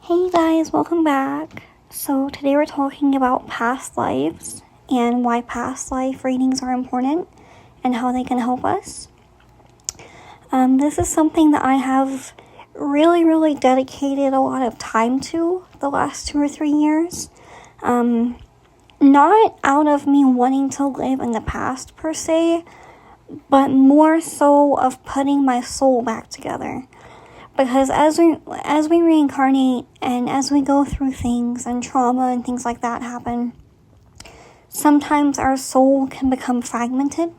Hey guys, welcome back. So today we're talking about past lives and why past life readings are important and how they can help us. This is something that I have really dedicated a lot of time to the last 2 or 3 years. Not out of me wanting to live in the past per se, but more so of putting my soul back together. Because as we reincarnate and as we go through things and trauma and things like that happen, sometimes our soul can become fragmented.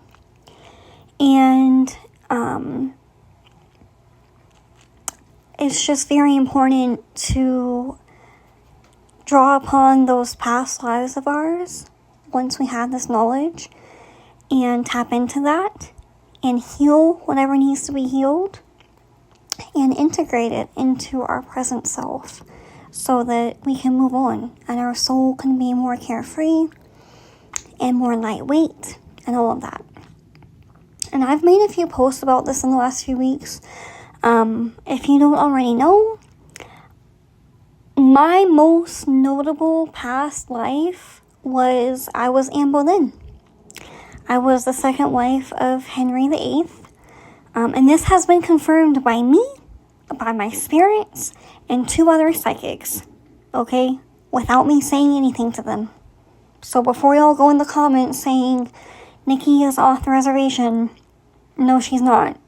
And it's just very important to draw upon those past lives of ours once we have this knowledge and tap into that and heal whatever needs to be healed and integrate it into our present self so that we can move on and our soul can be more carefree and more lightweight and all of that. And I've made a few posts about this in the last few weeks. If you don't already know, my most notable past life was I was Anne Boleyn. I was the second wife of Henry VIII. And this has been confirmed by me, by my spirits, and 2 other psychics, okay? Without me saying anything to them. So before y'all go in the comments saying, Nikki is off the reservation, no, she's not.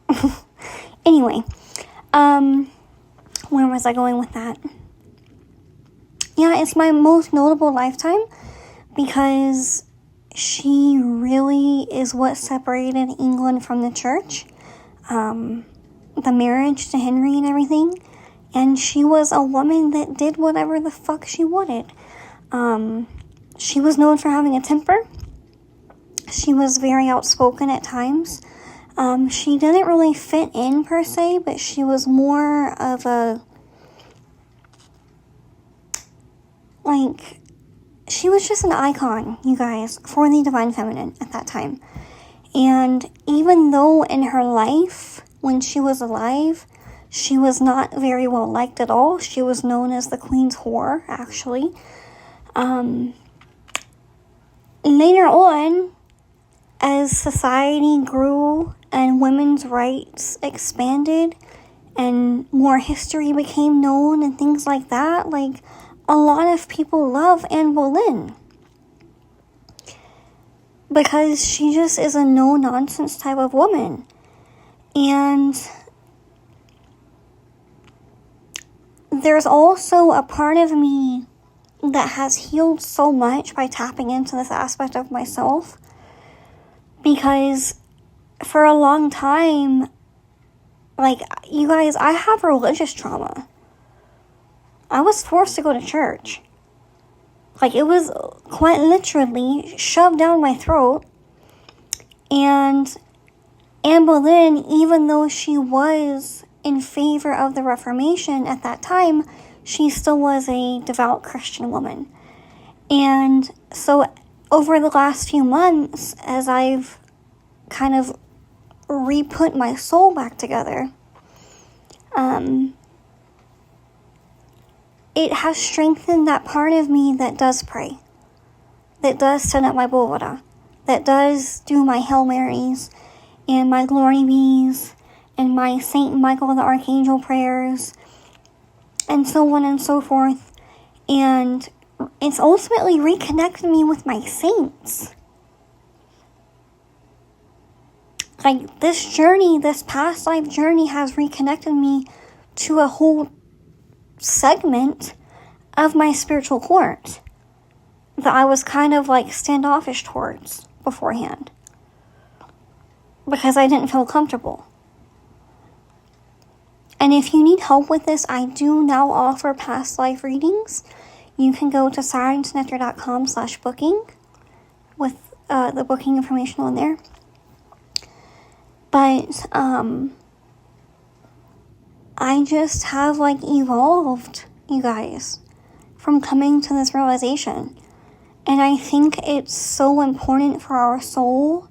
Anyway, where was I going with that? Yeah, it's my most notable lifetime because she really is what separated England from the church. The marriage to Henry and everything, and she was a woman that did whatever the fuck she wanted. She was known for having a temper. She was very outspoken at times. She didn't really fit in per se, but she was more of a, she was just an icon, you guys, for the divine feminine at that time. And even though in her life, when she was alive, she was not very well liked at all. She was known as the Queen's whore, actually. Later on, as society grew and women's rights expanded and more history became known and things like that, a lot of people love Anne Boleyn. Because she just is a no-nonsense type of woman. And there's also a part of me that has healed so much by tapping into this aspect of myself. Because for a long time, you guys, I have religious trauma. I was forced to go to church. It was quite literally shoved down my throat. And Anne Boleyn, even though she was in favor of the Reformation at that time, she still was a devout Christian woman. And so over the last few months, as I've kind of re-put my soul back together, it has strengthened that part of me that does pray, that does send up my Bovada, that does do my Hail Marys and my Glory Bees and my Saint Michael the Archangel prayers and so on and so forth. And it's ultimately reconnected me with my saints. This journey, this past life journey has reconnected me to a whole segment of my spiritual court that I was kind of standoffish towards beforehand because I didn't feel comfortable. And if you need help with this, I do now offer past life readings. You can go to sirensnectar.com/booking with the booking information on there. But I just have evolved, you guys, from coming to this realization. And I think it's so important for our soul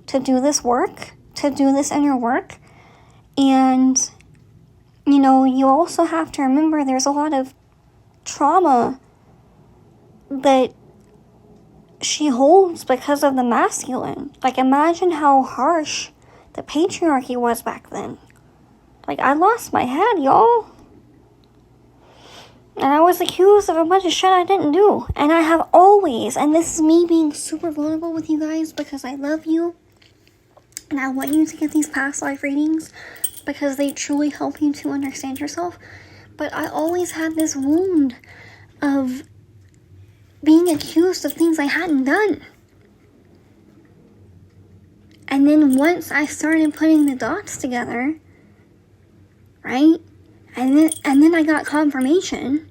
to do this work, to do this inner work. And, you also have to remember there's a lot of trauma that she holds because of the masculine. Like, imagine how harsh the patriarchy was back then. Like, I lost my head, y'all. And I was accused of a bunch of shit I didn't do. And I have always, and this is me being super vulnerable with you guys because I love you. And I want you to get these past life readings because they truly help you to understand yourself. But I always had this wound of being accused of things I hadn't done. And then once I started putting the dots together, right? And then I got confirmation.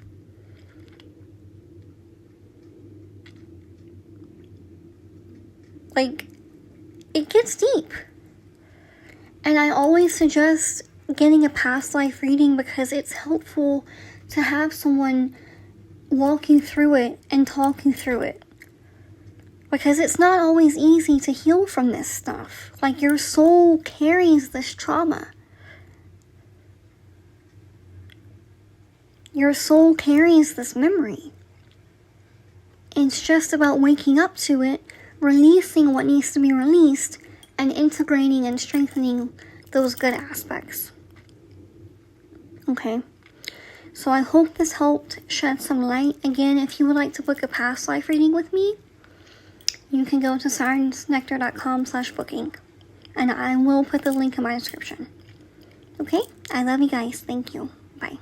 Like, it gets deep. And I always suggest getting a past life reading because it's helpful to have someone walk you through it and talk you through it. Because it's not always easy to heal from this stuff. Like, your soul carries this trauma. Your soul carries this memory. It's just about waking up to it, releasing what needs to be released, and integrating and strengthening those good aspects. Okay. So I hope this helped shed some light. Again, if you would like to book a past life reading with me, you can go to sirensnectar.com/booking. And I will put the link in my description. Okay? I love you guys. Thank you. Bye.